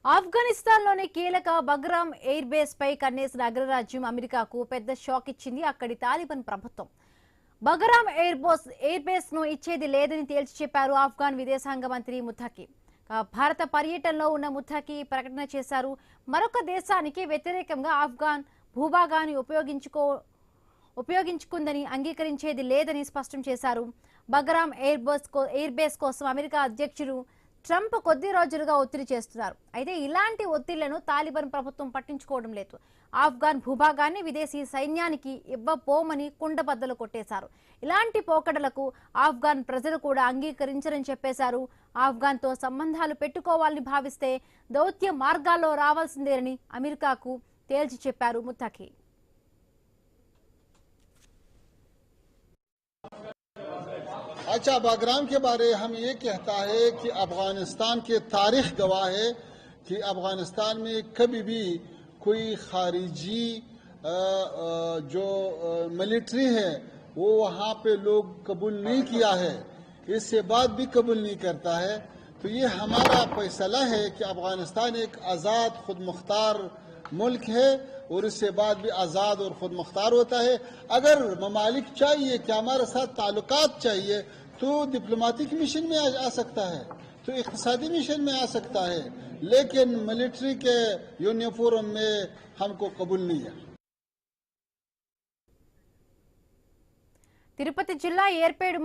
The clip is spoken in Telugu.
ఆఫ్ఘనిస్తాన్లోని కీలక బగ్రామ్ ఎయిర్ బేస్ పై కన్నేసిన అగ్రరాజ్యం అమెరికాకు పెద్ద షాక్ ఇచ్చింది అక్కడి తాలిబాన్ ప్రభుత్వం. బగ్రామ్ ఎయిర్ బేస్ ను ఇచ్చేది లేదని తేల్చి చెప్పారు ఆఫ్ఘాన్ విదేశాంగ మంత్రి ముత్తఖీ. భారత పర్యటనలో ఉన్న ముత్తఖీ ప్రకటన చేశారు. మరొక దేశానికి వ్యతిరేకంగా ఆఫ్ఘాన్ భూభాగాన్ని ఉపయోగించుకుందని అంగీకరించేది లేదని స్పష్టం చేశారు. బగ్రామ్ ఎయిర్ బేస్ కోసం అమెరికా అధ్యక్షుడు ట్రంప్ కొద్ది రోజులుగా ఒత్తిడి చేస్తున్నారు. అయితే ఇలాంటి ఒత్తిళ్లను తాలిబాన్ ప్రభుత్వం పట్టించుకోవడం లేదు. ఆఫ్ఘాన్ భూభాగాన్ని విదేశీ సైన్యానికి ఇవ్వబోమని కుండబద్దలు కొట్టేశారు. ఇలాంటి పోకడలకు ఆఫ్ఘాన్ ప్రజలు కూడా అంగీకరించరని చెప్పేశారు. ఆఫ్ఘాన్తో సంబంధాలు పెట్టుకోవాలని భావిస్తే దౌత్య మార్గాల్లో రావాల్సిందేనని అమెరికాకు తేల్చి చెప్పారు ముత్తఖీ. अच्छा, बगराम के बारे हम ये कहता है कि अफगानिस्तान के तारीख गवाह है कि अफगानिस्तान में कभी भी कोई खारिजी जो मिलिट्री है वो वहाँ पे लोग कबूल नहीं किया है, इससे बाद भी कबूल नहीं करता है। तो ये हमारा फैसला है कि अफगानिस्तान एक आज़ाद खुद मुख्तार मुल्क है और इससे बाद भी आज़ाद और खुद मुख्तार होता है। अगर ममालिक चाहिए कि हमारे साथ ताल्लुकात चाहिए तो डिप्लोमेटिक मिशन में आ सकता है, तो इक़्तिसादी मिशन में आ सकता है, लेकिन मिलिट्री के यूनिफॉर्म में हमको कबूल नहीं है। తిరుపతి జిల్లా ఏర్పేడు